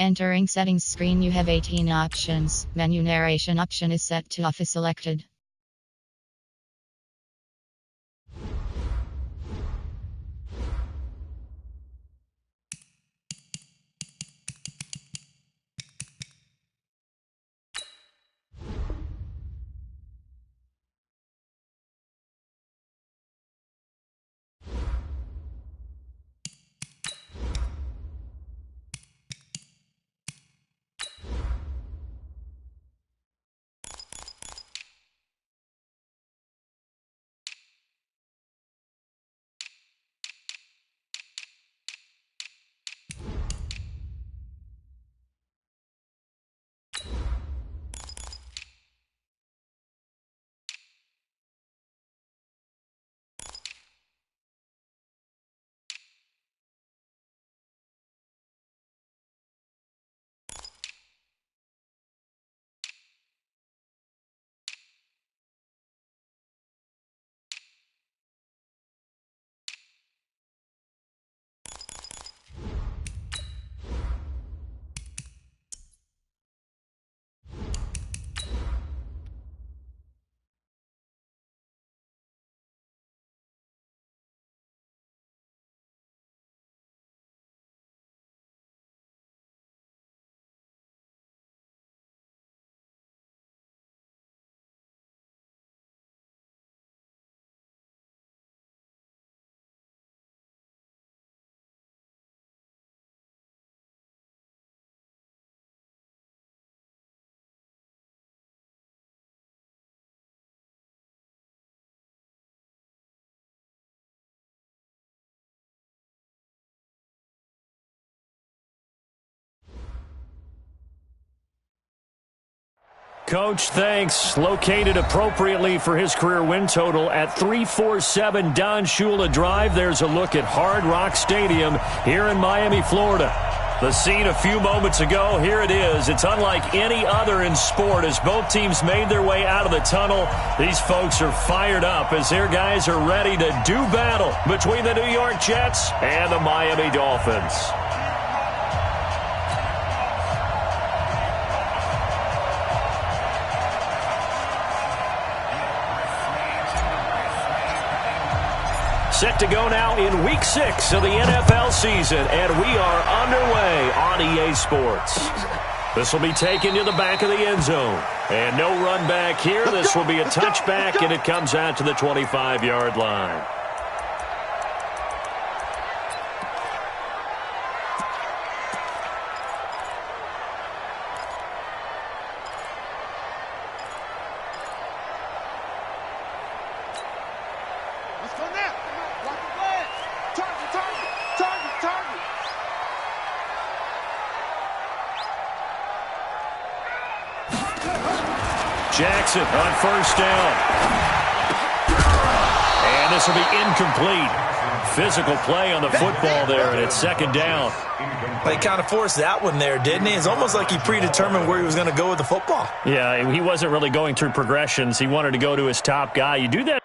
Entering settings screen, you have 18 options. Menu narration option is set to off is selected. Coach, thanks. Located appropriately for his career win total at 347 Don Shula Drive. There's a look at Hard Rock Stadium here in Miami, Florida. The scene a few moments ago, here it is. It's unlike any other in sport as both teams made their way out of the tunnel. These folks are fired up as their guys are ready to do battle between the New York Jets and the Miami Dolphins. Set to go now in Week 6 of the NFL season, and we are underway on EA Sports. This will be taken to the back of the end zone. And no run back here. This will be a touchback, and it comes out to the 25-yard line. Jackson on first down. And this will be incomplete. Physical play on the football there, and it's second down. He kind of forced that one there, didn't he? It's almost like he predetermined where he was going to go with the football. Yeah, he wasn't really going through progressions. He wanted to go to his top guy. You do that.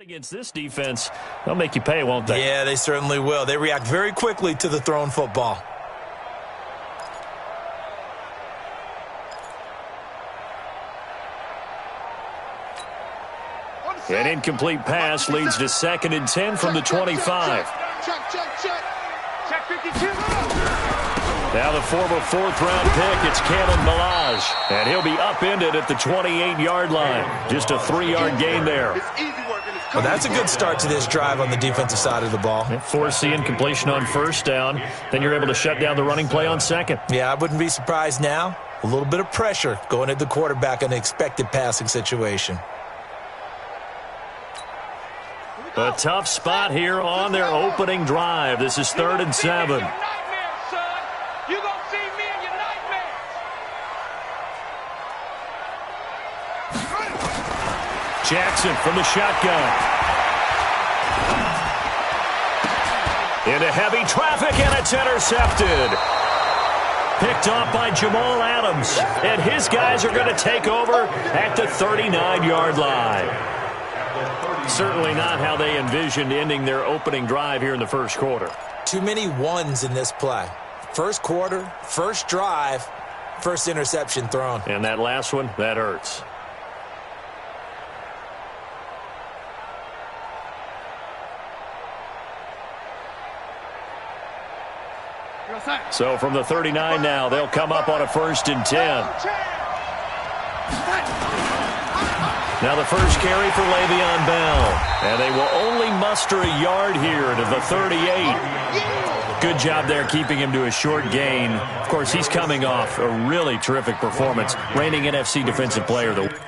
Against this defense, they'll make you pay, won't they? Yeah, they certainly will. They react very quickly to the thrown football. An incomplete pass leads to 2nd and 10 from the 25. Check 52. Now the former 4th-round pick, it's Kalen Ballage. And he'll be upended at the 28-yard line. Just a 3-yard gain there. Well, that's a good start to this drive on the defensive side of the ball. Force the incompletion on first down. Then you're able to shut down the running play on second. Yeah, I wouldn't be surprised now. A little bit of pressure going at the quarterback in an expected passing situation. A tough spot here on their opening drive. This is 3rd and 7. Jackson from the shotgun. Into heavy traffic, and it's intercepted. Picked off by Jamal Adams. And his guys are going to take over at the 39-yard line. Certainly not how they envisioned ending their opening drive here in the first quarter. Too many ones in this play. First quarter, first drive, first interception thrown. And that last one, that hurts. So from the 39 now, they'll come up on a 1st and 10. Now the first carry for Le'Veon Bell. And they will only muster a yard here to the 38. Good job there keeping him to a short gain. Of course, he's coming off a really terrific performance. Reigning NFC Defensive Player of the Week.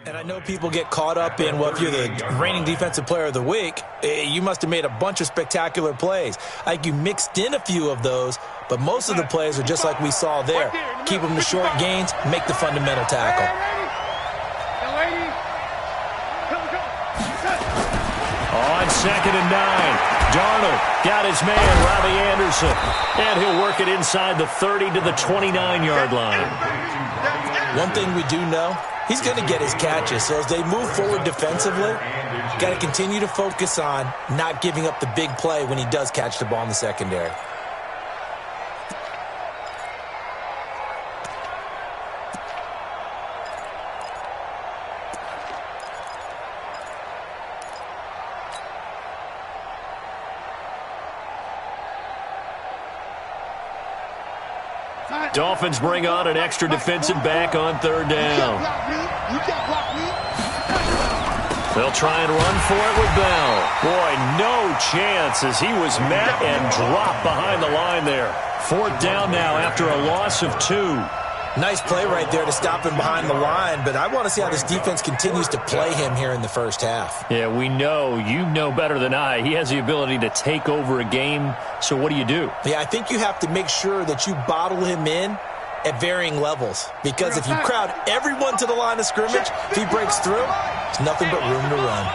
And I know people get caught up in, well, if you're the reigning defensive player of the week, you must have made a bunch of spectacular plays. I think you mixed in a few of those, but most of the plays are just like we saw there. Keep them to short gains, make the fundamental tackle. On 2nd and 9, Darnold got his man, Robbie Anderson, and he'll work it inside the 30 to the 29-yard line. One thing we do know, he's going to get his catches. So as they move forward defensively, got to continue to focus on not giving up the big play when he does catch the ball in the secondary. Dolphins bring on an extra defensive back on 3rd down. They'll try and run for it with Bell. Boy, no chance as he was met and dropped behind the line there. 4th down now after a loss of 2. Nice play right there to stop him behind the line, but I want to see how this defense continues to play him here in the first half. Yeah, we know. You know better than I. He has the ability to take over a game, so what do you do? Yeah, I think you have to make sure that you bottle him in at varying levels, because if you crowd everyone to the line of scrimmage, if he breaks through, there's nothing but room to run.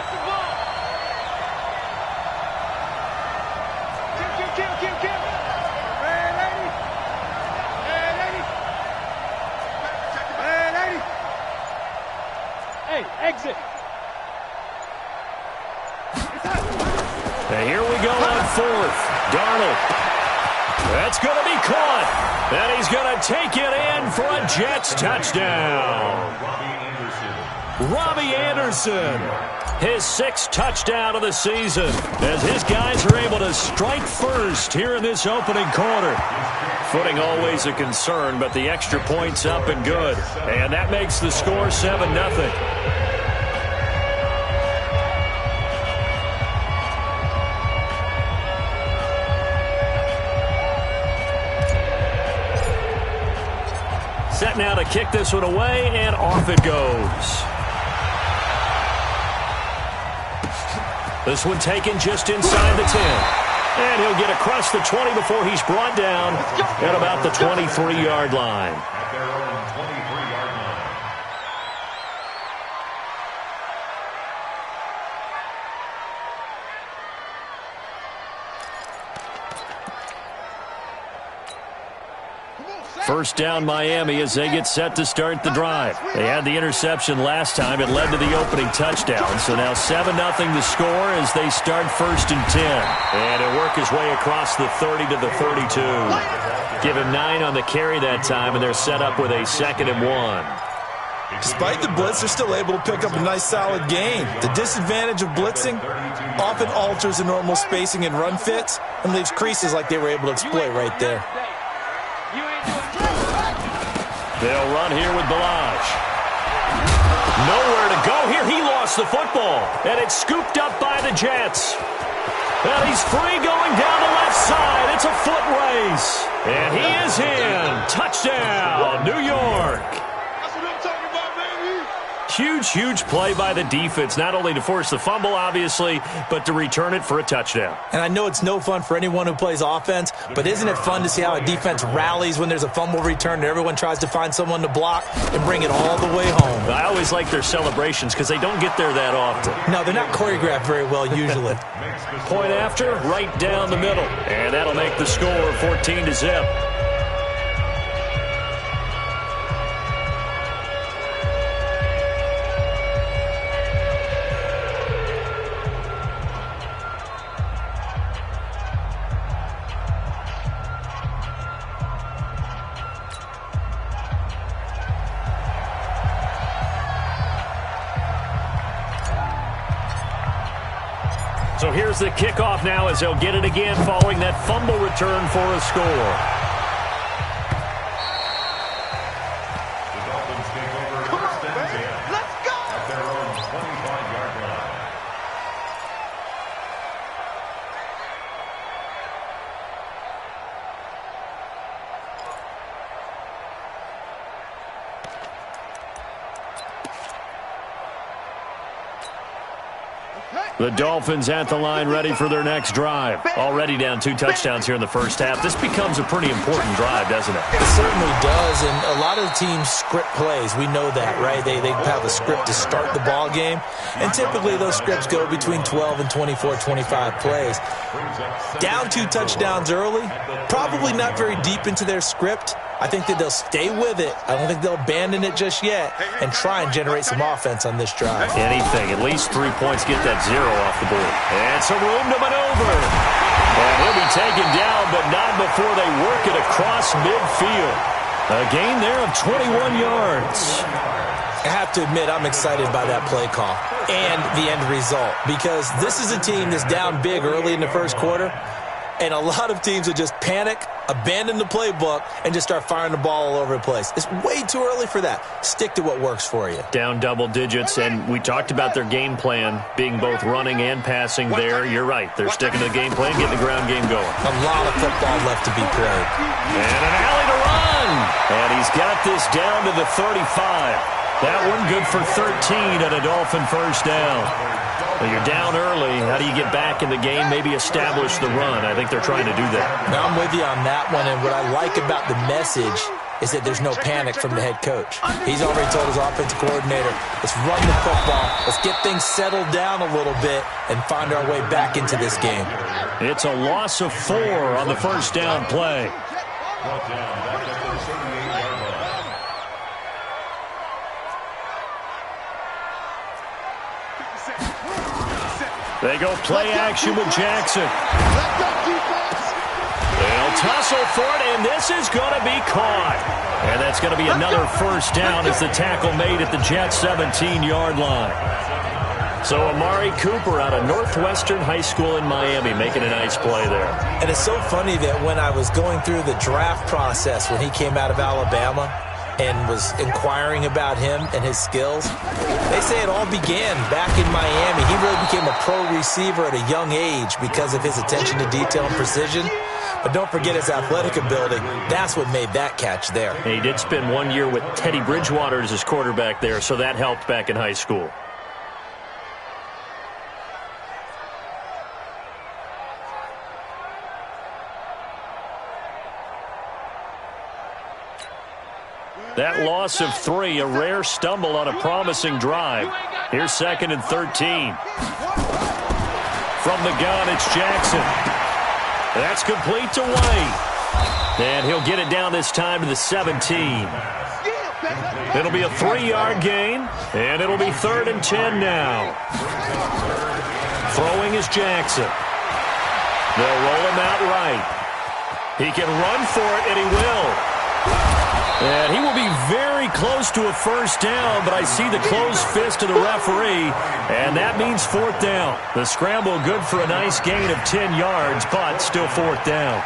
Exit. And here we go on 4th. Darnold. That's going to be caught. And he's going to take it in for a Jets touchdown. Robbie Anderson. His 6th touchdown of the season as his guys are able to strike first here in this opening quarter. Footing always a concern, but the extra point's up and good. And that makes the score 7-0. Set now to kick this one away, and off it goes. This one taken just inside the 10. And he'll get across the 20 before he's brought down at about the 23-yard line. First down Miami as they get set to start the drive. They had the interception last time. It led to the opening touchdown. So now 7-0 the score as they start 1st and 10. And he'll work his way across the 30 to the 32. Give him 9 on the carry that time, and they're set up with a 2nd and 1. Despite the blitz, they're still able to pick up a nice solid gain. The disadvantage of blitzing often alters the normal spacing and run fits and leaves creases like they were able to exploit right there. They'll run here with Balaj. Nowhere to go here. He lost the football, and it's scooped up by the Jets. And he's free going down the left side. It's a foot race. And he is in. Touchdown, New York. That's what I'm talking about, baby. huge, huge play by the defense, not only to force the fumble, obviously, but to return it for a touchdown. And I know it's no fun for anyone who plays offense, but isn't it fun to see how a defense rallies when there's a fumble return and everyone tries to find someone to block and bring it all the way home? I always like their celebrations because they don't get there that often. No, they're not choreographed very well usually. Point after, right down the middle. And that'll make the score 14-0. So here's the kickoff now as they'll get it again following that fumble return for a score. The Dolphins take over first and 10 at their own 25-yard line. The Dolphins at the line ready for their next drive. Already down 2 touchdowns here in the first half. This becomes a pretty important drive, doesn't it? It certainly does, and a lot of the teams script plays. We know that, right? They have a script to start the ball game, and typically those scripts go between 12 and 24, 25 plays. Down 2 touchdowns early, probably not very deep into their script. I think that they'll stay with it. I don't think they'll abandon it just yet and try and generate some offense on this drive. Anything. At least 3 points, get that 0 off the board. And some room to maneuver. And he'll be taken down, but not before they work it across midfield. A gain there of 21 yards. I have to admit, I'm excited by that play call and the end result because this is a team that's down big early in the first quarter, and a lot of teams will just panic, abandon the playbook, and just start firing the ball all over the place. It's way too early for that. Stick to what works for you. Down double digits, and we talked about their game plan being both running and passing there. You're right. They're sticking to the game plan, getting the ground game going. A lot of football left to be played. And an alley to run. And he's got this down to the 35. That one good for 13 at a Dolphin first down. Well, you're down early. How do you get back in the game? Maybe establish the run. I think they're trying to do that. Now, I'm with you on that one, and what I like about the message is that there's no panic from the head coach. He's already told his offensive coordinator, let's run the football, let's get things settled down a little bit and find our way back into this game. It's a loss of 4 on the first down play. They go play action with Jackson. They'll tussle for it, and this is going to be caught. And that's going to be another first down as the tackle made at the Jets' 17-yard line. So Amari Cooper out of Northwestern High School in Miami making a nice play there. And it's so funny that when I was going through the draft process when he came out of Alabama and was inquiring about him and his skills, they say it all began back in Miami. He really became a pro receiver at a young age because of his attention to detail and precision. But don't forget his athletic ability. That's what made that catch there. And he did spend 1 year with Teddy Bridgewater as his quarterback there, so that helped back in high school. That loss of 3, a rare stumble on a promising drive. Here's 2nd and 13. From the gun, it's Jackson. That's complete to White. And he'll get it down this time to the 17. It'll be a 3-yard gain, and it'll be 3rd and 10 now. Throwing is Jackson. They'll roll him out right. He can run for it, and he will. And he will be very close to a first down, but I see the closed fist of the referee, and that means 4th down. The scramble good for a nice gain of 10 yards, but still 4th down.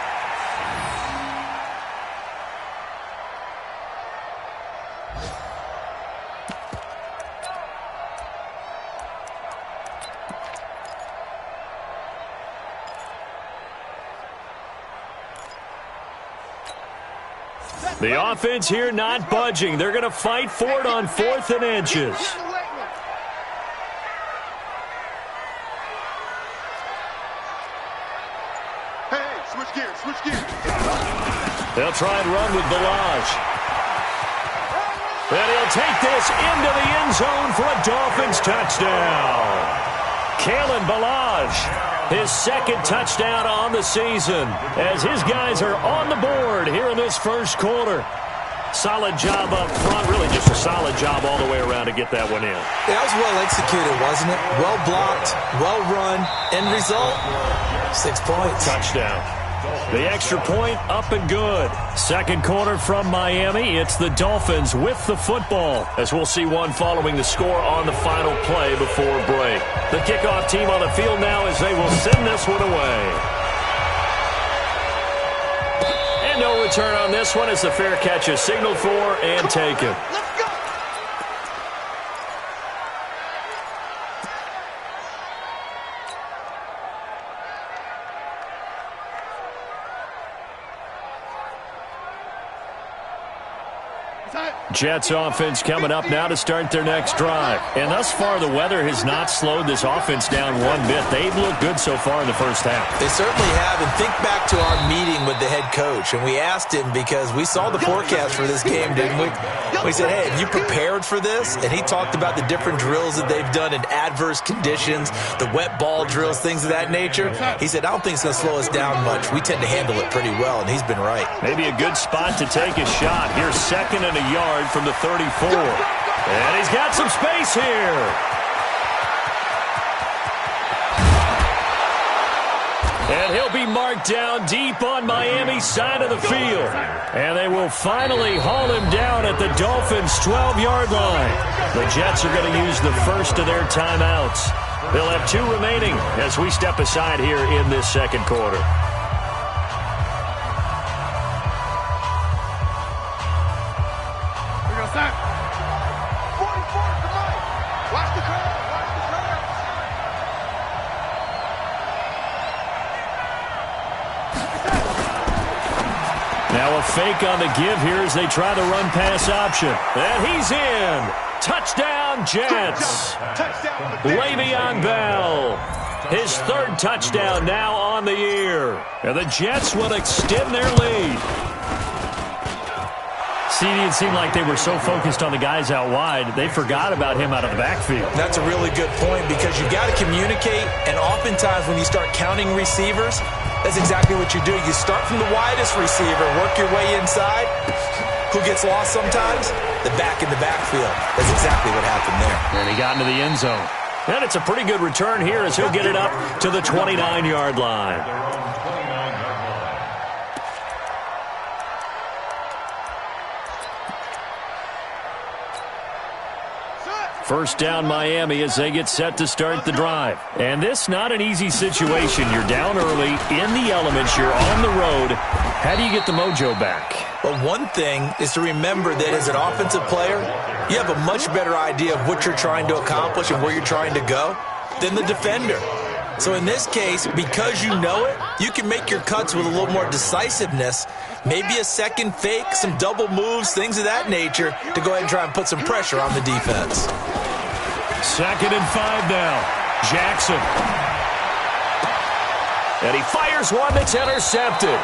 The offense here not budging. They're going to fight for it on 4th and inches. Switch gears, switch gears. They'll try and run with Balaj. And he'll take this into the end zone for a Dolphins touchdown. Kalen Balaj, his second touchdown on the season, as his guys are on the board here in this first quarter. Solid job up front, really just a solid job all the way around to get that one in. That was well executed, wasn't it? Well blocked, well run. End result, 6 points. Touchdown. The extra point up and good. Second quarter from Miami. It's the Dolphins with the football, as we'll see one following the score on the final play before break. The kickoff team on the field now as they will send this one away. And no return on this one as the fair catch is signaled for and taken. Jets offense coming up now to start their next drive. And thus far, the weather has not slowed this offense down one bit. They've looked good so far in the first half. They certainly have. And think back to our meeting with the head coach. And we asked him, because we saw the forecast for this game, didn't we? We said, hey, have you prepared for this? And he talked about the different drills that they've done in adverse conditions, the wet ball drills, things of that nature. He said, I don't think it's going to slow us down much. We tend to handle it pretty well, and he's been right. Maybe a good spot to take a shot. Here's 2nd and a yard from the 34. And he's got some space here. And he'll be marked down deep on Miami's side of the field. And they will finally haul him down at the Dolphins' 12-yard line. The Jets are going to use the first of their timeouts. They'll have 2 remaining as we step aside here in this second quarter. Now a fake on the give here as they try the run-pass option. And he's in. Touchdown, Jets. Le'Veon Bell. His 3rd touchdown now on the year. And the Jets will extend their lead. It seemed like they were so focused on the guys out wide, they forgot about him out of the backfield. That's a really good point, because you've got to communicate, and oftentimes when you start counting receivers, that's exactly what you do. You start from the widest receiver, work your way inside. Who gets lost sometimes? The back in the backfield. That's exactly what happened there. And he got into the end zone. And it's a pretty good return here as he'll get it up to the 29-yard line. First down Miami as they get set to start the drive. And this not an easy situation. You're down early, in the elements, you're on the road. How do you get the mojo back? Well, one thing is to remember that as an offensive player, you have a much better idea of what you're trying to accomplish and where you're trying to go than the defender. So in this case, because you know it, you can make your cuts with a little more decisiveness. Maybe a second fake, some double moves, things of that nature, to go ahead and try and put some pressure on the defense. 2nd and 5 now. Jackson. And he fires one that's intercepted.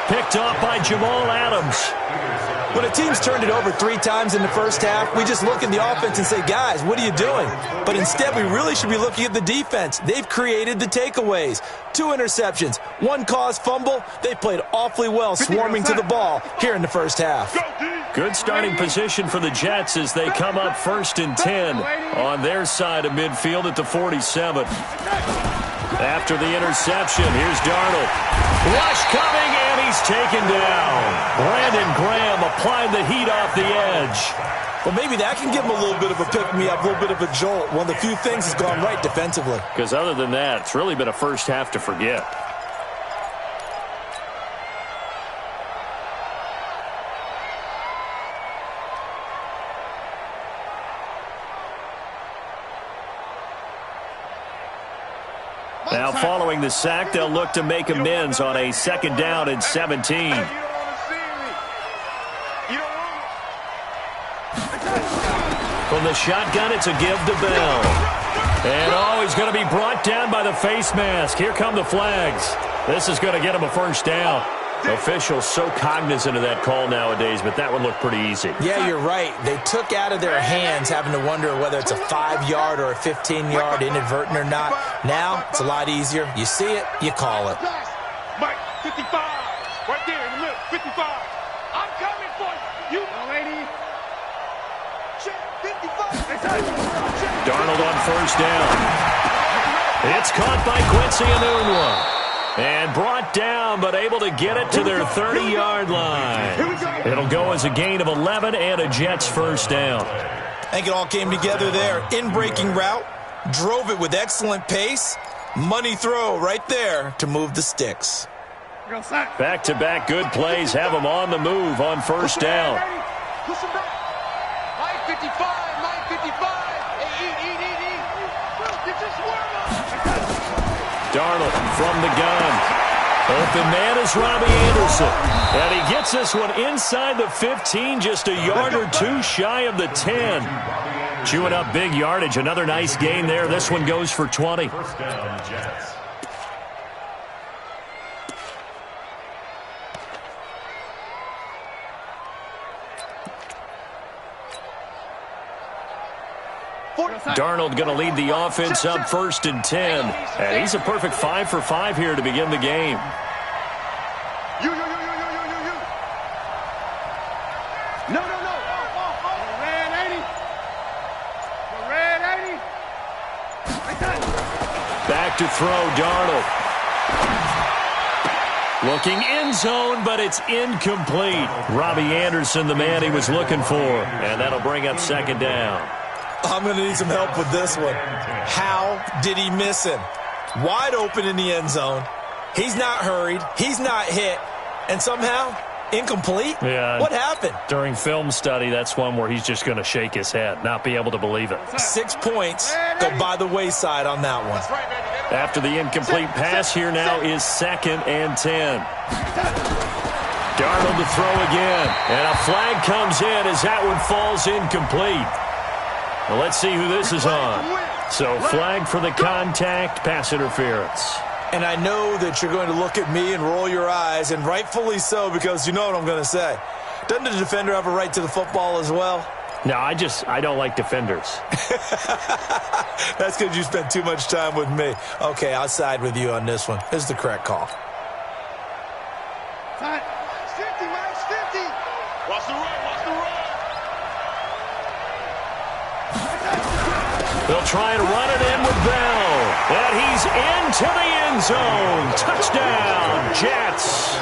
Picked off by Jamal Adams. When a team's turned it over 3 times in the first half, we just look at the offense and say, guys, what are you doing? But instead, we really should be looking at the defense. They've created the takeaways. 2 interceptions, 1 caused fumble. They played awfully well swarming to the ball here in the first half. Good starting position for the Jets as they come up 1st and 10 on their side of midfield at the 47. After the interception, here's Darnold. Rush coming, and he's taken down. Brandon Graham applying the heat off the edge. Well, maybe that can give him a little bit of a pick-me-up, a little bit of a jolt. One of the few things has gone right defensively. Because other than that, it's really been a first half to forget. Now following the sack, they'll look to make amends on a 2nd down and 17. From the shotgun, it's a give to Bell. And, oh, he's going to be brought down by the face mask. Here come the flags. This is going to get him a first down. Officials so cognizant of that call nowadays, but that one looked pretty easy. Yeah, you're right. They took out of their hands having to wonder whether it's a 5-yard or a 15-yard inadvertent or not. Now, it's a lot easier. You see it, you call it. Mike, 55. Right there in the middle, 55. I'm coming for you. Lady. Check, 55. Darnold on first down. It's caught by Quincy Enunwa. And brought down, but able to get it to their 30-yard line. It'll go as a gain of 11 and a Jets first down. I think it all came together there. In-breaking route, drove it with excellent pace. Money throw right there to move the sticks. Back-to-back good plays have them on the move on first down. Push him back. Mike 55, Mike 55. Hey, eat. Get your swarm on. Darnold from the gun. Open man is Robbie Anderson. And he gets this one inside the 15, just a yard or two shy of the 10. Chewing up big yardage. Another nice gain there. This one goes for 20. First down, Jets. Darnold going to lead the offense up 1st and 10. And he's a perfect 5 for 5 here to begin the game. You. No. Red 80. Back to throw, Darnold. Looking end zone, but it's incomplete. Robbie Anderson, the man he was looking for. And that'll bring up 2nd down. I'm going to need some help with this one. How did he miss him? Wide open in the end zone. He's not hurried. He's not hit. And somehow, incomplete? Yeah. What happened? During film study, that's one where he's just going to shake his head, not be able to believe it. 6 points go by the wayside on that one. After the incomplete pass, here now is 2nd and 10. Darnold to throw again. And a flag comes in as that one falls incomplete. Well, let's see who this is on. So, flag for the contact, pass interference. And I know that you're going to look at me and roll your eyes, and rightfully so, because you know what I'm going to say. Doesn't the defender have a right to the football as well? No, I don't like defenders. That's because you spent too much time with me. Okay, I'll side with you on this one. This is the correct call. Time. 50, Mike's 50. Watch the run. They'll try and run it in with Bell. And he's into the end zone. Touchdown, Jets.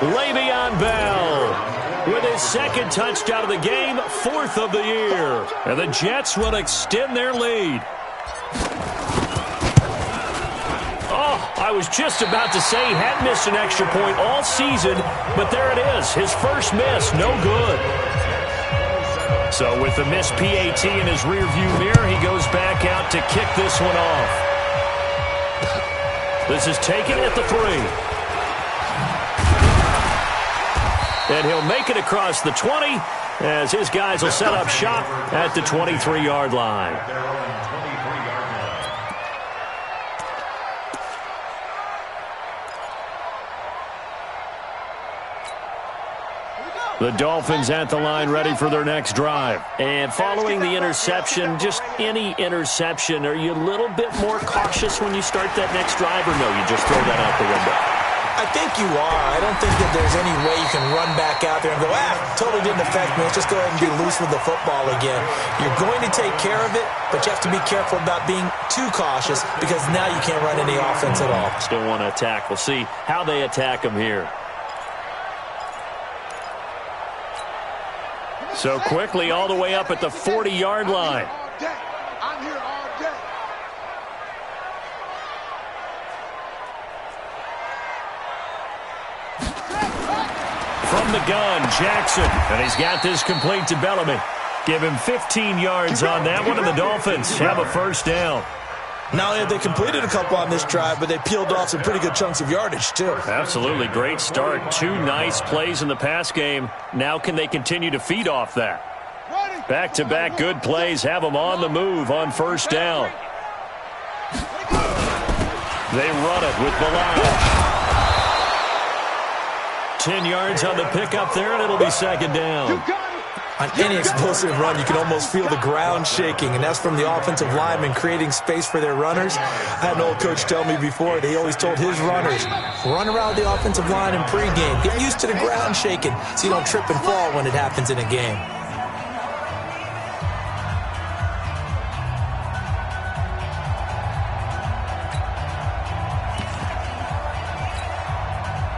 Le'Veon Bell with his 2nd touchdown of the game, 4th of the year. And the Jets will extend their lead. Oh, I was just about to say he hadn't missed an extra point all season, but there it is. His first miss, no good. So with the missed PAT in his rearview mirror, he goes back out to kick this one off. This is taken at the 3. And he'll make it across the 20 as his guys will set up shop at the 23-yard line. The Dolphins at the line ready for their next drive. And following the interception, just any interception, are you a little bit more cautious when you start that next drive, or no, you just throw that out the window? I think you are. I don't think that there's any way you can run back out there and go, totally didn't affect me. Let's just go ahead and be loose with the football again. You're going to take care of it, but you have to be careful about being too cautious because now you can't run any offense at all. Still want to attack. We'll see how they attack him here. So quickly all the way up at the 40-yard line. I'm here all day. From the gun, Jackson. And he's got this complete to Bellamy. Give him 15 yards on that one, and the Dolphins have a first down. Not only have they completed a couple on this drive, but they peeled off some pretty good chunks of yardage, too. Absolutely. Great start. 2 nice plays in the pass game. Now can they continue to feed off that? Back-to-back good plays have them on the move on first down. They run it with Balaj. 10 yards on the pickup there, and it'll be second down. On any explosive run, you can almost feel the ground shaking, and that's from the offensive linemen creating space for their runners. I had an old coach tell me before that he always told his runners, run around the offensive line in pregame. Get used to the ground shaking so you don't trip and fall when it happens in a game.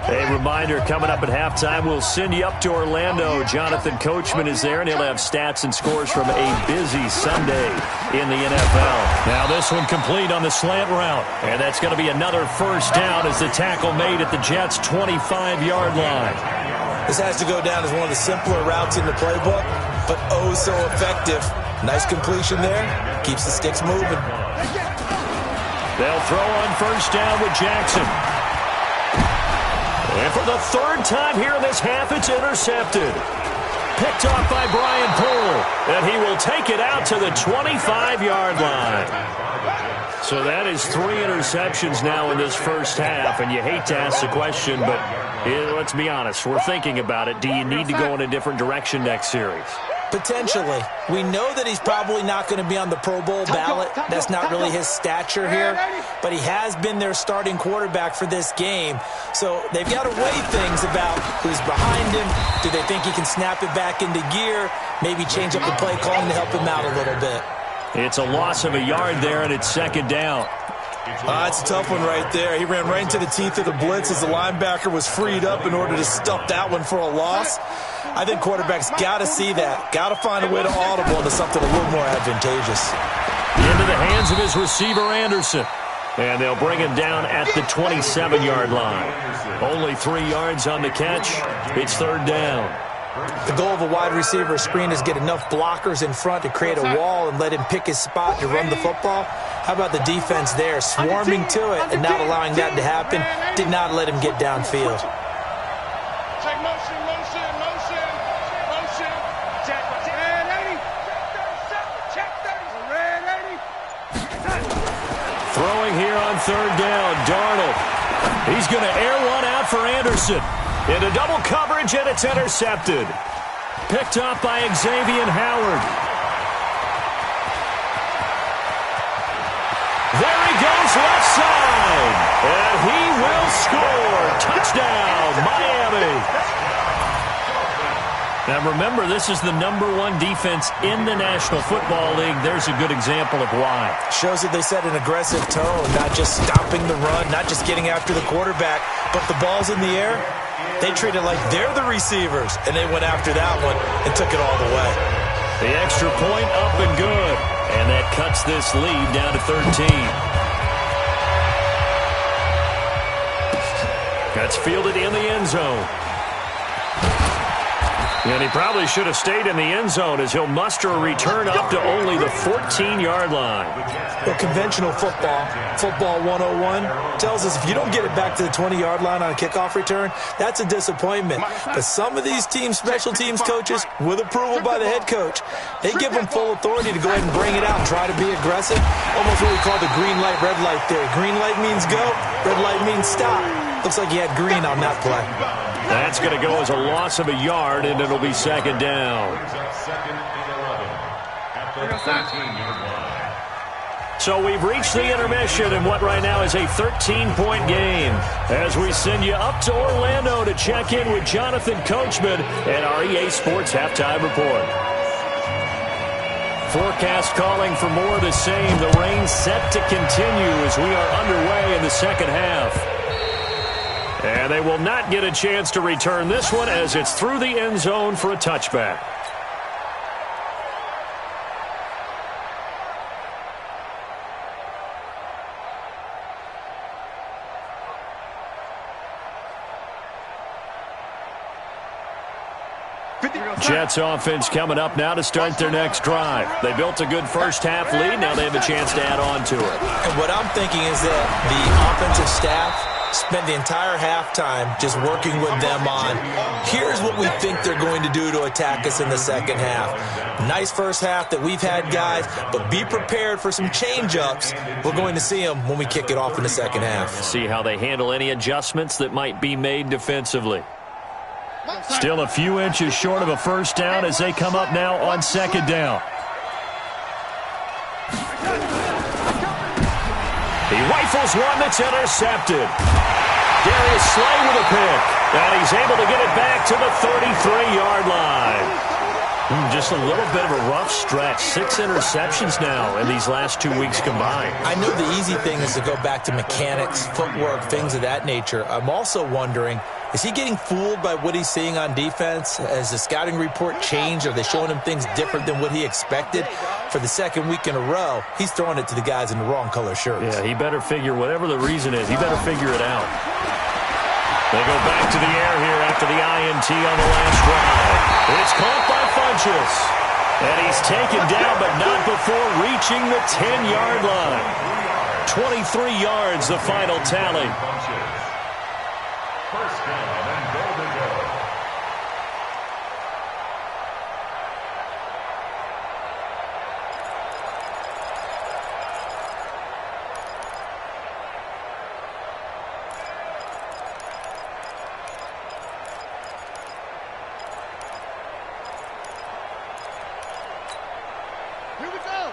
A reminder, coming up at halftime, we'll send you up to Orlando. Jonathan Coachman is there, and he'll have stats and scores from a busy Sunday in the NFL. Now this one complete on the slant route, and that's going to be another first down as the tackle made at the Jets' 25-yard line. This has to go down as one of the simpler routes in the playbook, but oh so effective. Nice completion there. Keeps the sticks moving. They'll throw on first down with Jackson. And for the third time here in this half, it's intercepted. Picked off by Brian Poole, and he will take it out to the 25-yard line. So that is 3 interceptions now in this first half, and you hate to ask the question, but let's be honest, we're thinking about it. Do you need to go in a different direction next series? Potentially. We know that he's probably not going to be on the Pro Bowl ballot. That's not really his stature here. But he has been their starting quarterback for this game. So they've got to weigh things about who's behind him. Do they think he can snap it back into gear? Maybe change up the play calling to help him out a little bit. It's a loss of a yard there, and it's second down. That's a tough one right there. He ran right into the teeth of the blitz as the linebacker was freed up in order to stuff that one for a loss. I think quarterbacks got to see that. Got to find a way to audible into something a little more advantageous. Into the hands of his receiver, Anderson. And they'll bring him down at the 27-yard line. Only 3 yards on the catch. It's third down. The goal of a wide receiver screen is get enough blockers in front to create a wall and let him pick his spot to run the football. How about the defense there, swarming to it and not allowing that to happen? Did not let him get downfield. Check motion. Check 80. Check 30. Red 80. Throwing here on third down, Darnold. He's going to air one out for Anderson. Into double coverage, and it's intercepted. Picked up by Xavier Howard. There he goes left side. And he will score. Touchdown, Miami. Now remember, this is the #1 defense in the National Football League. There's a good example of why. Shows that they set an aggressive tone, not just stopping the run, not just getting after the quarterback, but the ball's in the air. They treat it like they're the receivers, and they went after that one and took it all the way. The extra point up and good, and that cuts this lead down to 13. That's fielded in the end zone. And he probably should have stayed in the end zone as he'll muster a return up to only the 14-yard line. Well, conventional football 101, tells us if you don't get it back to the 20-yard line on a kickoff return, that's a disappointment. But some of these special teams coaches, with approval by the head coach, they give them full authority to go ahead and bring it out and try to be aggressive. Almost what we call the green light, red light theory. Green light means go, red light means stop. Looks like he had green on that play. That's going to go as a loss of a yard, and it'll be second down. So we've reached the intermission in what right now is a 13-point game as we send you up to Orlando to check in with Jonathan Coachman and our EA Sports Halftime Report. Forecast calling for more of the same. The rain set to continue as we are underway in the second half. And they will not get a chance to return this one as it's through the end zone for a touchback. Jets offense coming up now to start their next drive. They built a good first half lead. Now they have a chance to add on to it. And what I'm thinking is that the offensive staff spent the entire halftime just working with them on, here's what we think they're going to do to attack us in the second half. Nice first half that we've had, guys, but be prepared for some change-ups. We're going to see them when we kick it off in the second half. See how they handle any adjustments that might be made defensively. Still a few inches short of a first down as they come up now on second down. He rifles one that's intercepted. Darius Slay with a pick. And he's able to get it back to the 33-yard line. Just a little bit of a rough stretch. 6 interceptions now in these last 2 weeks combined. I know the easy thing is to go back to mechanics, footwork, things of that nature. I'm also wondering, is he getting fooled by what he's seeing on defense? Has the scouting report changed? Are they showing him things different than what he expected? For the second week in a row, he's throwing it to the guys in the wrong color shirts. Yeah, he better figure, whatever the reason is, he better figure it out. They go back to the air here after the INT on the last drive. It's caught by Funchess. And he's taken down, but not before reaching the 10-yard line. 23 yards, the final tally. First down and goal to go. Here we go.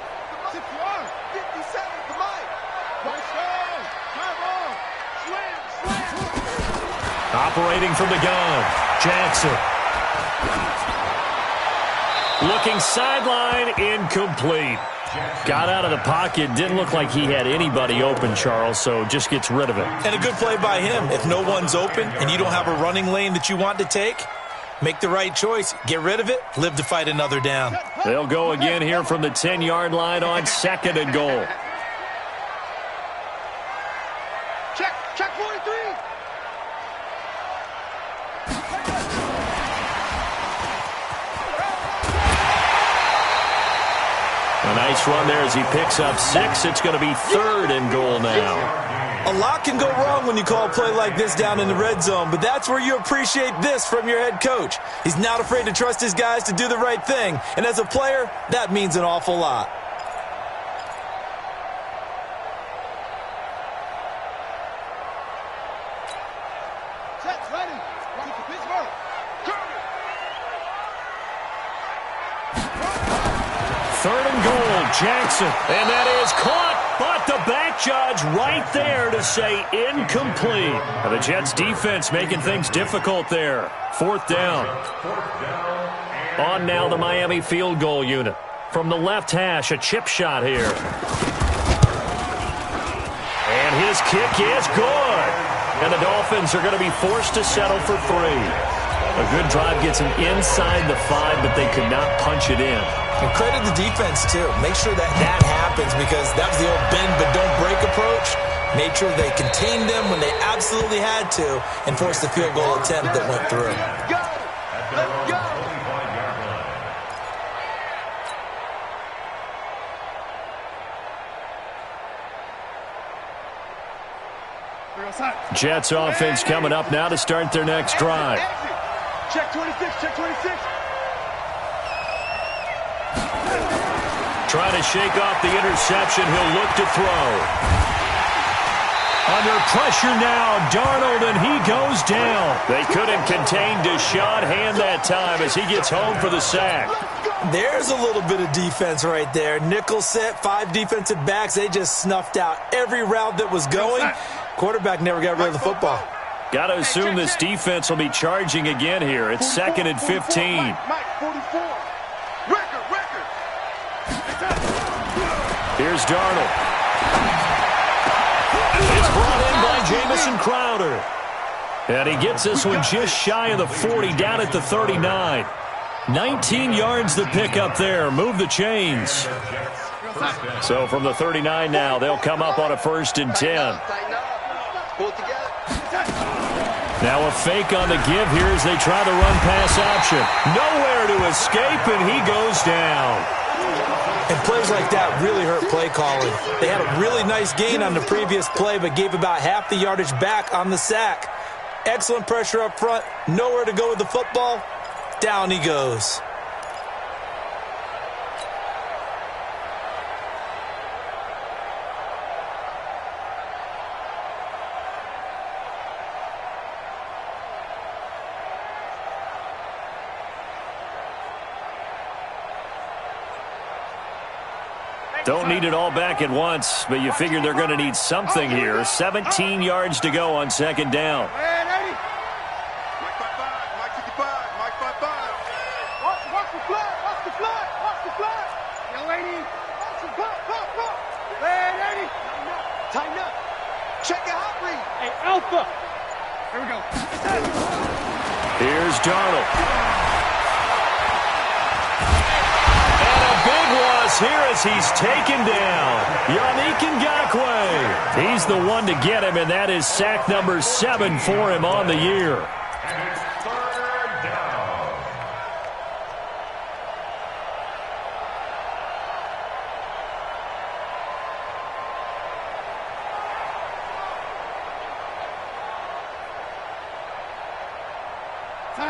6 yards. 50 seconds to Mike. First down. Time on. Swim. Operating from the gun, Jackson. Looking sideline, incomplete. Got out of the pocket, didn't look like he had anybody open, Charles, so just gets rid of it. And a good play by him. If no one's open and you don't have a running lane that you want to take, make the right choice. Get rid of it. Live to fight another down. They'll go again here from the 10-yard line on second and goal. Check 43. A nice run there as he picks up 6. It's going to be third and goal now. A lot can go wrong when you call a play like this down in the red zone, but that's where you appreciate this from your head coach. He's not afraid to trust his guys to do the right thing, and as a player, that means an awful lot. Check's ready. Keep the Pittsburgh. Third and goal, Jackson. And that is caught, but the back judge right there to say incomplete. And the Jets defense making things difficult there. Fourth down. On now the Miami field goal unit. From the left hash, a chip shot here. And his kick is good. And the Dolphins are going to be forced to settle for 3. A good drive gets them inside the 5, but they could not punch it in. And credit the defense, too. Make sure that happens because that was the old bend but don't break approach. Made sure they contained them when they absolutely had to and forced the field goal attempt that went through. Go. Let's go. Jets offense coming up now to start their next drive. Check 26, check 26. Trying to shake off the interception. He'll look to throw. Under pressure now, Darnold, and he goes down. They couldn't contain Deshaun Hand that time as he gets home for the sack. There's a little bit of defense right there. Nickel set, 5 defensive backs. They just snuffed out every route that was going. Quarterback never got rid of the football. Got to assume this defense will be charging again here. It's 2nd and 15. Mike, 44. Record. Here's Darnold. It's brought in by Jamison Crowder. And he gets this one just shy of the 40, down at the 39. 19 yards to pick up there. Move the chains. So from the 39 now, they'll come up on a 1st and 10. Now a fake on the give here as they try the run pass option. Nowhere to escape, and he goes down. And plays like that really hurt play calling. They had a really nice gain on the previous play, but gave about half the yardage back on the sack. Excellent pressure up front. Nowhere to go with the football. Down he goes. Don't need it all back at once, but you figure they're going to need something here. 17 yards to go on second down. Mike 55, Mike 55, Mike 55. Watch the flag, watch the flag, watch the flag. Young lady, watch the flag, flag. Lady, tighten up. Check your hot read. Hey, Alpha. Here we go. Here's Darnold. Big loss here as he's taken down. Yannick Ngakoue. He's the one to get him, and that is sack number 7 for him on the year. And it's third down.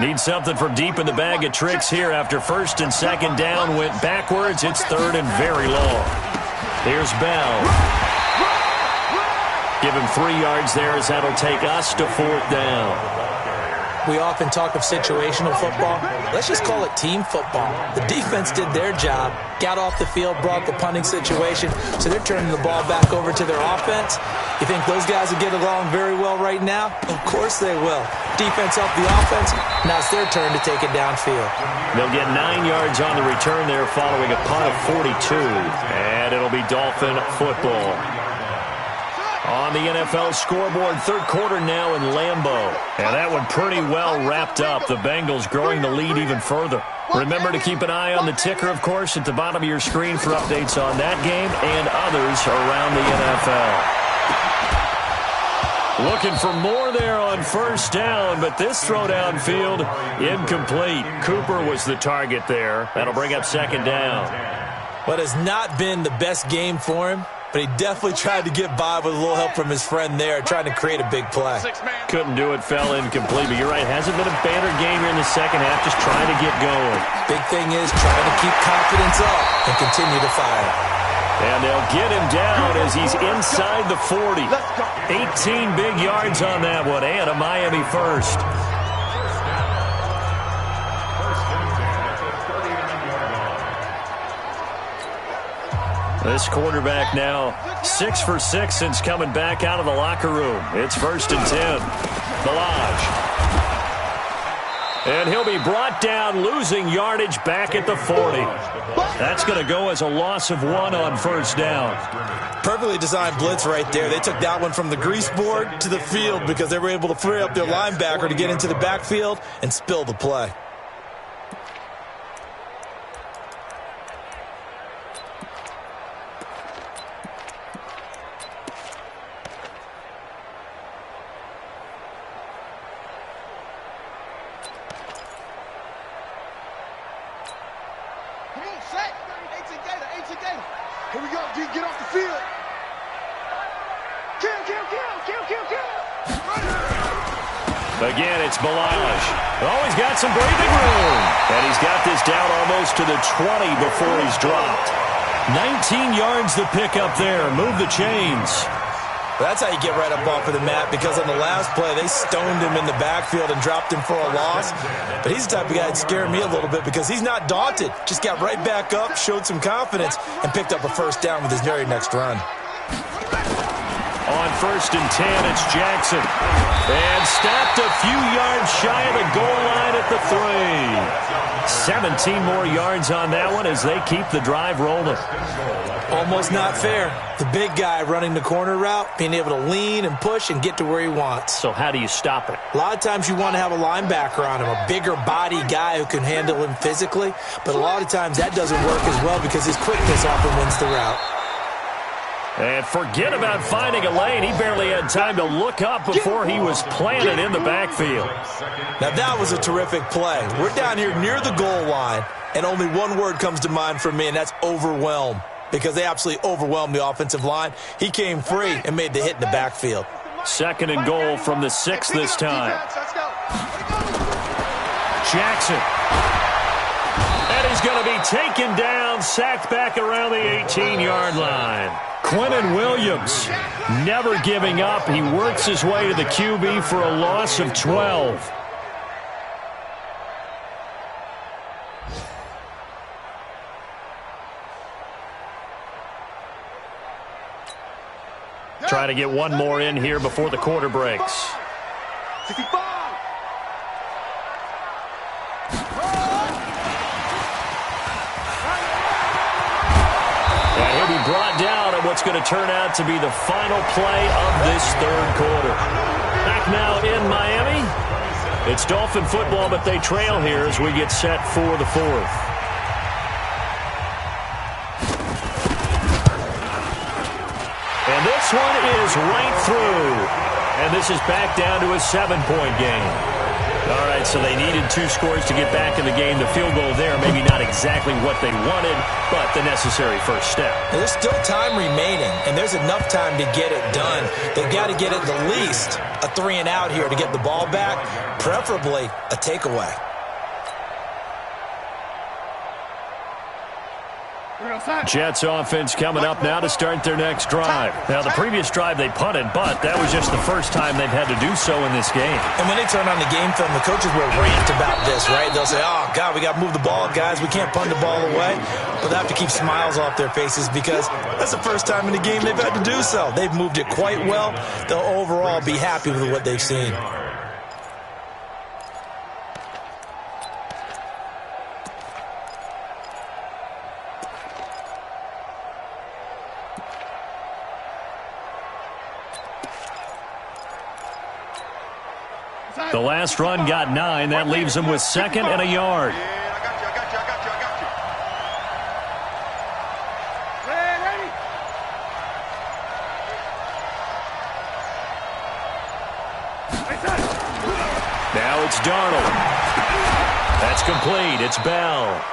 Need something from deep in the bag of tricks here after first and second down went backwards. It's third and very long. Here's Bell. Give him 3 yards there as that'll take us to fourth down. We often talk of situational football. Let's just call it team football. The defense did their job, got off the field, brought the punting situation, so they're turning the ball back over to their offense. You think those guys will get along very well right now? Of course they will. Defense helped the offense. Now it's their turn to take it downfield. They'll get 9 yards on the return there following a punt of 42. And it'll be Dolphin football. On the NFL scoreboard, third quarter now in Lambeau. And that one pretty well wrapped up. The Bengals growing the lead even further. Remember to keep an eye on the ticker, of course, at the bottom of your screen for updates on that game and others around the NFL. Looking for more there on first down, but this throw downfield, incomplete. Cooper was the target there. That'll bring up second down. What has not been the best game for him, but he definitely tried to get by with a little help from his friend there, trying to create a big play. Couldn't do it, fell incomplete, but you're right, hasn't been a banner game here in the second half, just trying to get going. Big thing is trying to keep confidence up and continue to fire. And they'll get him down as he's inside the 40. 18 big yards on that one, and a Miami first. This quarterback now 6 for 6 since coming back out of the locker room. It's first and 10. Balaj. And he'll be brought down, losing yardage back at the 40. That's going to go as a loss of 1 on first down. Perfectly designed blitz right there. They took that one from the grease board to the field because they were able to free up their linebacker to get into the backfield and spill the play. Here we go, D, get off the field. Kill. Again, it's Balaj. Oh, he's got some breathing room. And he's got this down almost to the 20 before he's dropped. 19 yards to pick up there. Move the chains. That's how you get right up off of the mat, because on the last play, they stoned him in the backfield and dropped him for a loss. But he's the type of guy that scared me a little bit because he's not daunted. Just got right back up, showed some confidence, and picked up a first down with his very next run. On first and 10, it's Jackson. And stopped a few yards shy of the goal line at the 3. 17 more yards on that one as they keep the drive rolling. Almost not fair. The big guy running the corner route, being able to lean and push and get to where he wants. So how do you stop it? A lot of times you want to have a linebacker on him, a bigger body guy who can handle him physically. But a lot of times that doesn't work as well because his quickness often wins the route. And forget about finding a lane. He barely had time to look up before he was planted in the backfield. Now that was a terrific play. We're down here near the goal line, and only one word comes to mind for me, and that's overwhelm, because they absolutely overwhelmed the offensive line. He came free and made the hit in the backfield. 2nd and goal from the 6 this time. Jackson. And he's going to be taken down, sacked back around the 18-yard line. Quentin Williams never giving up. He works his way to the QB for a loss of 12. Try to get one more in here before the quarter breaks. Brought down at what's going to turn out to be the final play of this 3rd quarter. Back now in Miami. It's Dolphin football, but they trail here as we get set for the 4th. And this one is right through. And this is back down to a 7-point game. All right, so they needed 2 scores to get back in the game. The field goal there, maybe not exactly what they wanted, but the necessary first step. There's still time remaining, and there's enough time to get it done. They've got to get at the least a 3-and-out here to get the ball back, preferably a takeaway. Jets offense coming up now to start their next drive. Now, the previous drive they punted, but that was just the first time they've had to do so in this game. And when they turn on the game film, the coaches will rant about this, right? They'll say, oh, God, we got to move the ball, guys. We can't punt the ball away. But they have to keep smiles off their faces because that's the first time in the game they've had to do so. They've moved it quite well. They'll overall be happy with what they've seen. The last run got 9. That leaves him with 2nd and a yard. I got you. Now it's Darnold. That's complete. It's Bell.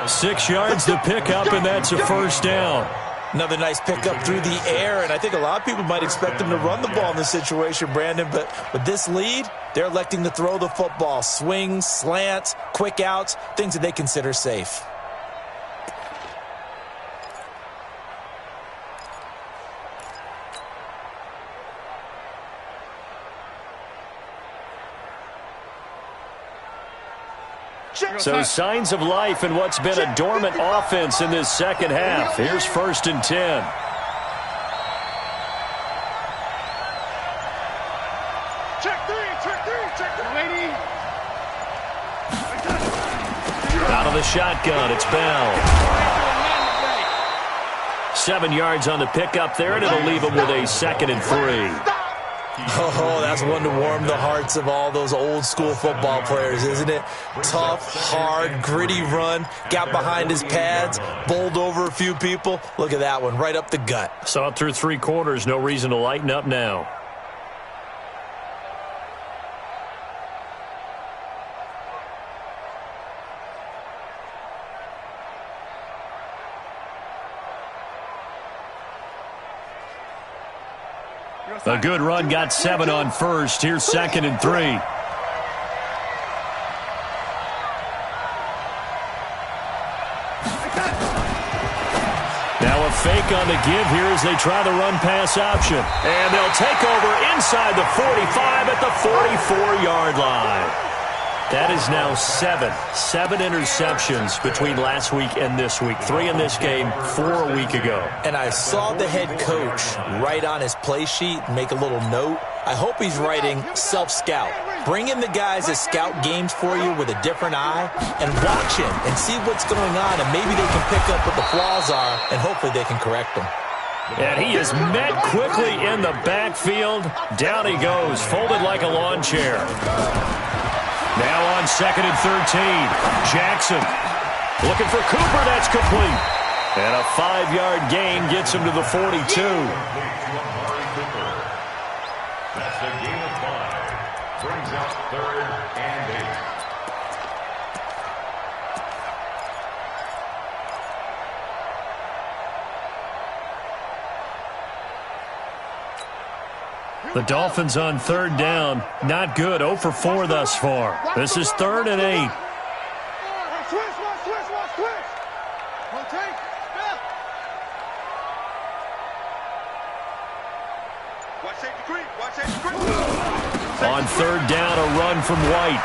6 yards to pick up, and that's a first down. Another nice pickup through the air, and I think a lot of people might expect them to run the ball in this situation, Brandon, but with this lead, they're electing to throw the football. Swings, slants, quick outs, things that they consider safe. So signs of life in what's been a dormant offense in this 2nd half. Here's 1st and 10. Check three, lady. Out of the shotgun, it's Bell. 7 yards on the pickup there, and it'll leave him with a 2nd and 3. Oh, that's one to warm the hearts of all those old school football players, isn't it? Tough, hard, gritty run, got behind his pads, bowled over a few people. Look at that one, right up the gut. Saw it through 3 quarters, no reason to lighten up now. A good run, got 7 on first. Here's 2nd and 3. Now a fake on the give here as they try the run-pass option. And they'll take over inside the 45 at the 44-yard line. That is now 7 interceptions between last week and this week. 3 in this game, 4 a week ago. And I saw the head coach write on his play sheet and make a little note. I hope he's writing self-scout. Bring in the guys that scout games for you with a different eye and watch him and see what's going on, and maybe they can pick up what the flaws are, and hopefully they can correct them. And he is met quickly in the backfield. Down he goes, folded like a lawn chair. Now on 2nd and 13, Jackson looking for Cooper. That's complete. And a 5-yard gain gets him to the 42. That's a gain of 5. Brings up 3rd and 8. The Dolphins on 3rd down. Not good. 0 for 4 thus far. This is 3rd and 8. On 3rd down, a run from White.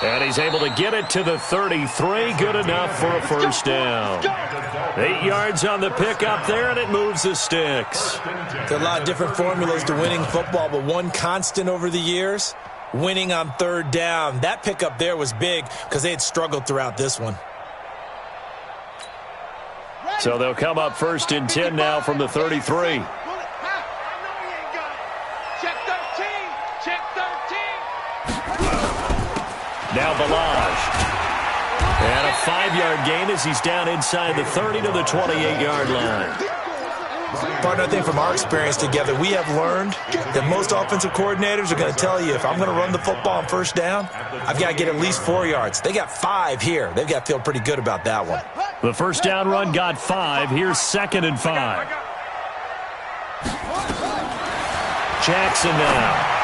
And he's able to get it to the 33. Good enough for a first down. 8 yards on the pickup there, and it moves the sticks. There's a lot of different formulas to winning football, but one constant over the years, winning on 3rd down. That pickup there was big because they had struggled throughout this one. So they'll come up 1st and 10 now from the 33. Now Balaj. And a 5-yard gain as he's down inside the 30 to the 28-yard line. Partner, I think from our experience together, we have learned that most offensive coordinators are going to tell you, if I'm going to run the football on 1st down, I've got to get at least 4 yards. They got 5 here. They've got to feel pretty good about that one. The 1st down run got 5. Here's 2nd and 5. Jackson now.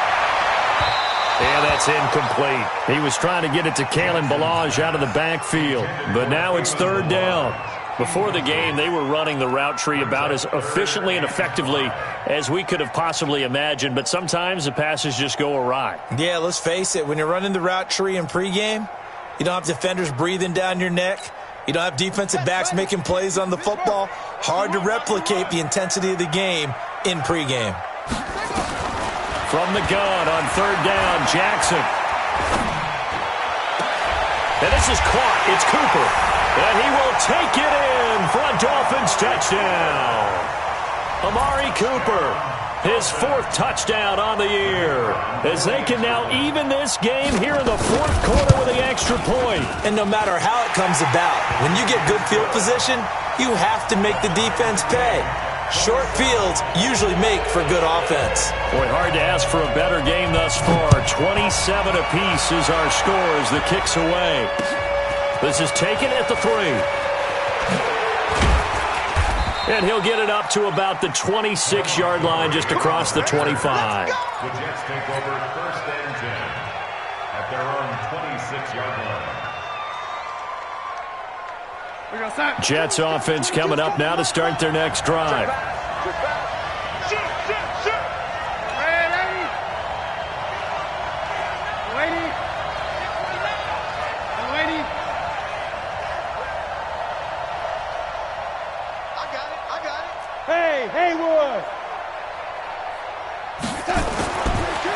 And that's incomplete. He was trying to get it to Kalen Balaj out of the backfield. But now it's 3rd down. Before the game, they were running the route tree about as efficiently and effectively as we could have possibly imagined. But sometimes the passes just go awry. Yeah, let's face it. When you're running the route tree in pregame, you don't have defenders breathing down your neck. You don't have defensive backs making plays on the football. Hard to replicate the intensity of the game in pregame. From the gun on 3rd down, Jackson. And this is caught. It's Cooper. And he will take it in for a Dolphins touchdown. Amari Cooper, his 4th touchdown on the year, as they can now even this game here in the 4th quarter with the extra point. And no matter how it comes about, when you get good field position, you have to make the defense pay. Short fields usually make for good offense. Boy, hard to ask for a better game thus far. 27 apiece is our score as the kick's away. This is taken at the 3. And he'll get it up to about the 26-yard line just across the 25. The Jets take over 1st and 10 at their own 26-yard line. Jets offense coming up now to start their next drive. Hey, Haywood!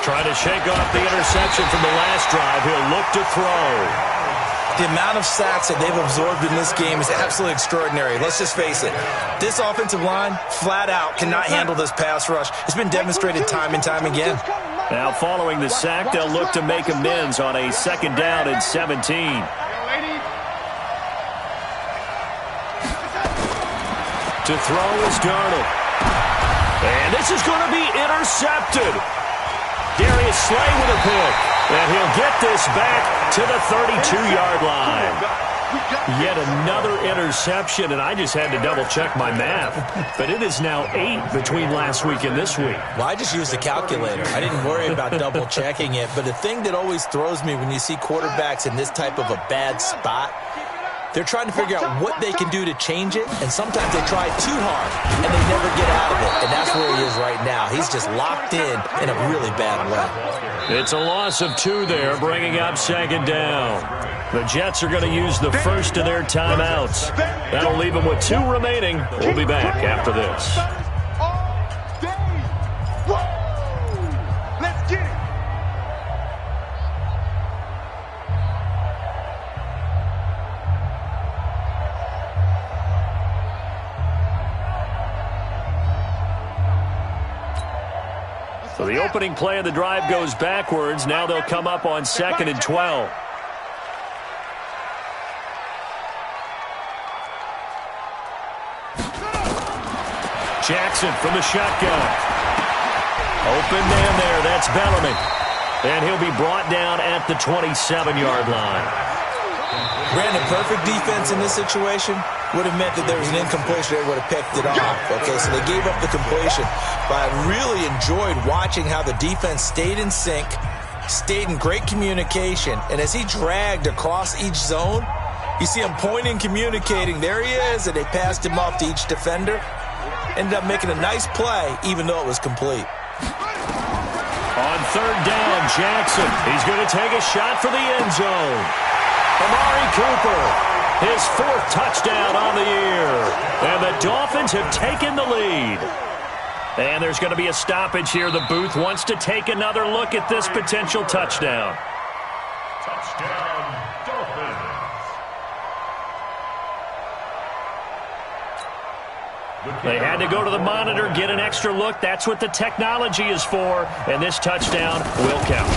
Trying to shake off the interception from the last drive. He'll look to throw. The amount of sacks that they've absorbed in this game is absolutely extraordinary. Let's just face it. This offensive line, flat out, cannot handle this pass rush. It's been demonstrated time and time again. Now following the sack, they'll look to make amends on a 2nd down and 17. To throw is Darnold. And this is going to be intercepted. Darius Slay with a pick. And he'll get this back to the 32-yard line. Yet another interception, and I just had to double-check my math. But it is now 8 between last week and this week. Well, I just used the calculator. I didn't worry about double-checking it. But the thing that always throws me when you see quarterbacks in this type of a bad spot, they're trying to figure out what they can do to change it, and sometimes they try too hard, and they never get out of it. And that's where he is right now. He's just locked in a really bad way. It's a loss of 2 there, bringing up 2nd down. The Jets are going to use the first of their timeouts. That'll leave them with 2 remaining. We'll be back after this. Let's get it! So the opening play of the drive goes backwards. Now they'll come up on 2nd and 12. Jackson from the shotgun. Open man there. That's Bellamy. And he'll be brought down at the 27-yard line. Brandon, perfect defense in this situation would have meant that there was an incompletion. They would have picked it off. Okay, so they gave up the completion. But I really enjoyed watching how the defense stayed in sync, stayed in great communication. And as he dragged across each zone, you see him pointing, communicating. There he is, and they passed him off to each defender. Ended up making a nice play, even though it was complete. On third down, Jackson. He's going to take a shot for the end zone. Amari Cooper, his 4th touchdown on the year. And the Dolphins have taken the lead. And there's going to be a stoppage here. The booth wants to take another look at this potential touchdown. Touchdown, Dolphins. They had to go to the monitor, get an extra look. That's what the technology is for. And this touchdown will count.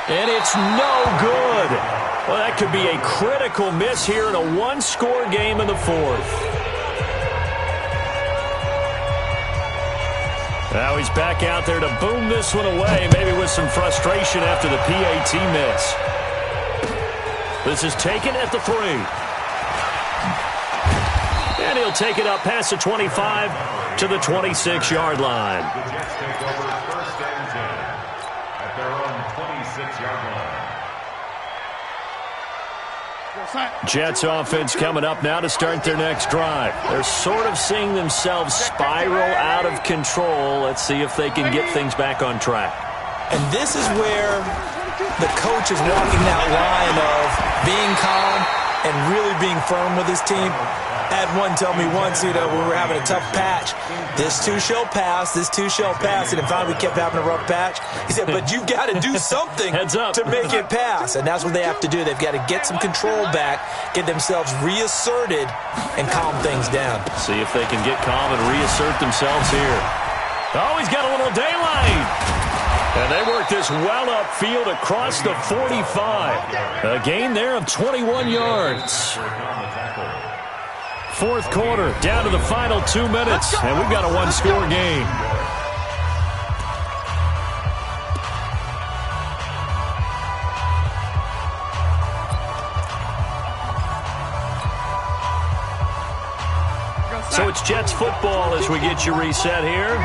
And it's no good. Well, that could be a critical miss here in a one-score game in the 4th. Now he's back out there to boom this one away, maybe with some frustration after the PAT miss. This is taken at the 3. And he'll take it up past the 25 to the 26-yard line. The Jets take over 1st and 10 at their own 26-yard line. Jets offense coming up now to start their next drive. They're sort of seeing themselves spiral out of control. Let's see if they can get things back on track. And this is where the coach is walking that line of being calm and really being firm with his team. I had one tell me once, when we were having a tough patch, this too shall pass, this too shall pass, and then finally we kept having a rough patch. He said, but you've got to do something to make it pass, and that's what they have to do. They've got to get some control back, get themselves reasserted, and calm things down. See if they can get calm and reassert themselves here. Oh, he's got a little daylight. And they work this well upfield across the 45. A gain there of 21 yards. 4th quarter, down to the final 2 minutes, and we've got a one-score game. So it's Jets football as we get you reset here.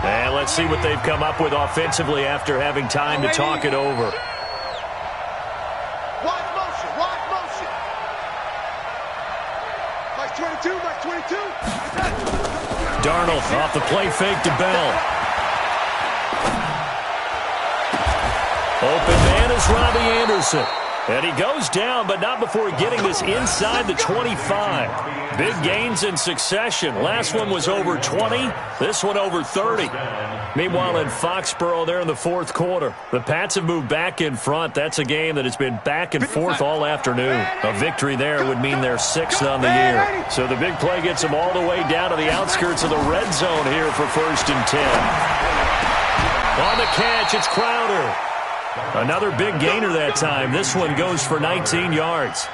And let's see what they've come up with offensively after having time to talk it over. Darnold off the play fake to Bell. Open man is Robbie Anderson. And he goes down, but not before getting this inside the 25. Big gains in succession. Last one was over 20. This one over 30. Meanwhile, in Foxborough, there in the 4th quarter, the Pats have moved back in front. That's a game that has been back and forth all afternoon. A victory there would mean they're 6th on the year. So the big play gets them all the way down to the outskirts of the red zone here for 1st and 10. On the catch, it's Crowder. Another big gainer that time. This one goes for 19 yards.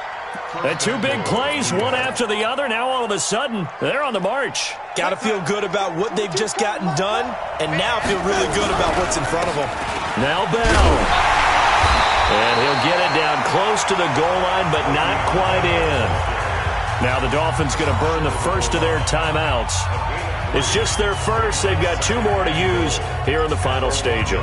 And 2 big plays, one after the other. Now all of a sudden, they're on the march. Got to feel good about what they've just gotten done, and now feel really good about what's in front of them. Now Bell. And he'll get it down close to the goal line, but not quite in. Now the Dolphins going to burn the first of their timeouts. It's just their first. They've got 2 more to use here in the final stages.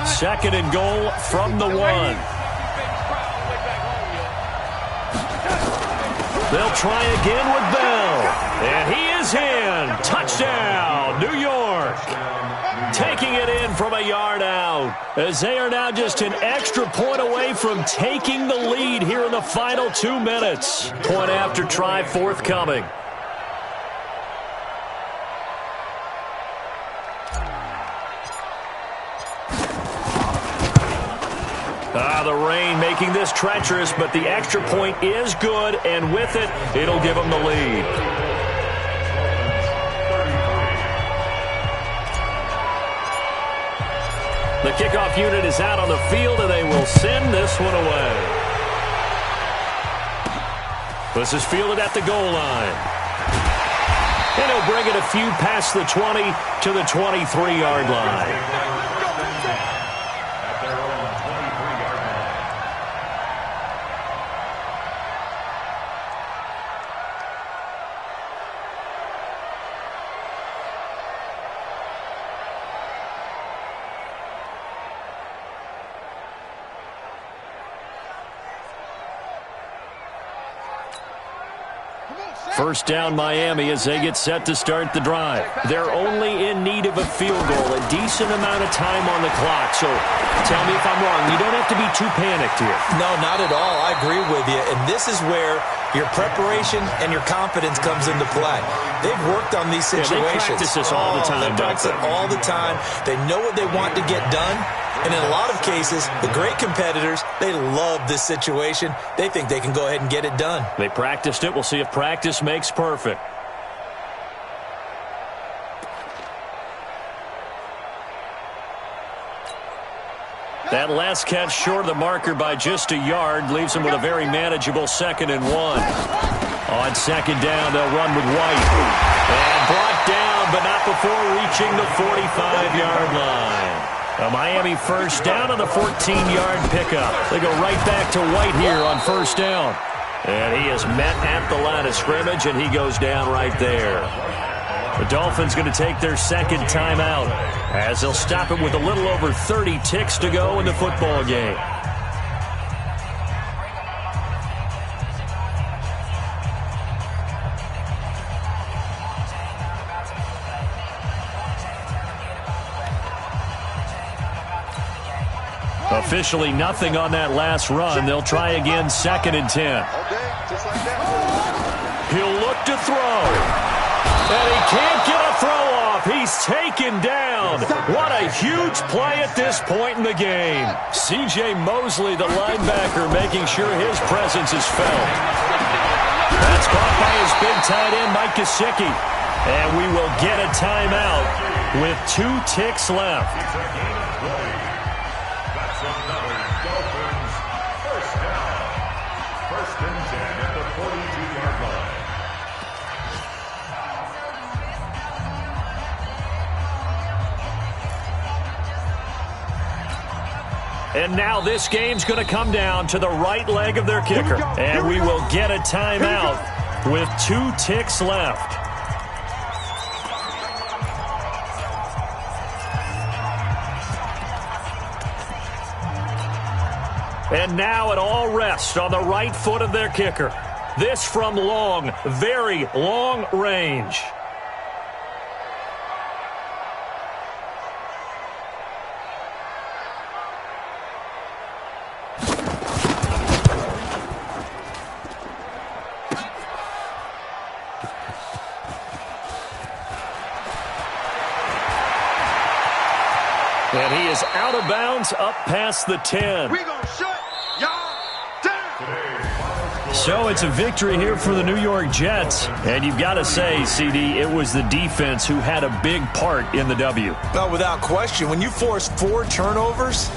Second and goal from the 1. They'll try again with Bell. And he is in. Touchdown, New York. Taking it in from a yard out, as they are now just an extra point away from taking the lead here in the final 2 minutes. Point after try forthcoming. Now the rain making this treacherous, but the extra point is good, and with it, it'll give them the lead. The kickoff unit is out on the field, and they will send this one away. This is fielded at the goal line. And he'll bring it a few past the 20 to the 23-yard line. First down Miami as they get set to start the drive. They're only in need of a field goal, a decent amount of time on the clock. So tell me if I'm wrong. You don't have to be too panicked here. No, not at all. I agree with you. And this is where your preparation and your confidence comes into play. They've worked on these situations. Yeah, they practice this all the time. They practice it all the time. They know what they want to get done. And in a lot of cases, the great competitors, they love this situation. They think they can go ahead and get it done. They practiced it. We'll see if practice makes perfect. That last catch short of the marker by just a yard leaves him with a very manageable 2nd and 1. On 2nd down, they'll run with White. And brought down, but not before reaching the 45-yard line. A Miami first down on the 14-yard pickup. They go right back to White here on first down. And he is met at the line of scrimmage, and he goes down right there. The Dolphins going to take their second timeout as they'll stop it with a little over 30 ticks to go in the football game. Officially nothing on that last run. They'll try again 2nd and 10. He'll look to throw. And he can't get a throw off. He's taken down. What a huge play at this point in the game. C.J. Mosley, the linebacker, making sure his presence is felt. That's caught by his big tight end, Mike Gesicki. And we will get a timeout with 2 ticks left. And now this game's going to come down to the right leg of their kicker. And we will get a timeout with 2 ticks left. And now it all rests on the right foot of their kicker. This from long, very long range. And he is out of bounds up past the 10. We gonna shut y'all down. So it's a victory here for the New York Jets. And you've got to say, CD, it was the defense who had a big part in the W. No, without question. When you force 4 turnovers,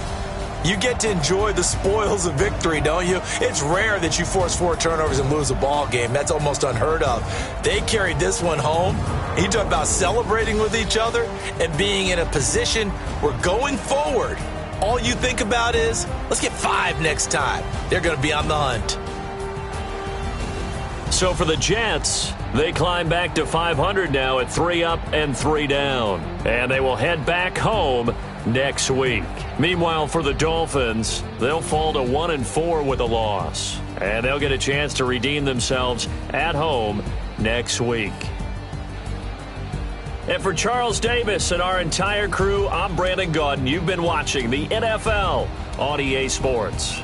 you get to enjoy the spoils of victory, don't you? It's rare that you force 4 turnovers and lose a ball game. That's almost unheard of. They carried this one home. You talk about celebrating with each other and being in a position where going forward, all you think about is, let's get 5 next time. They're going to be on the hunt. So for the Jets, they climb back to 500 now at 3 up and 3 down. And they will head back home next week. Meanwhile, for the Dolphins, they'll fall to 1-4 with a loss. And they'll get a chance to redeem themselves at home next week. And for Charles Davis and our entire crew, I'm Brandon Gaudin. You've been watching the NFL on EA Sports.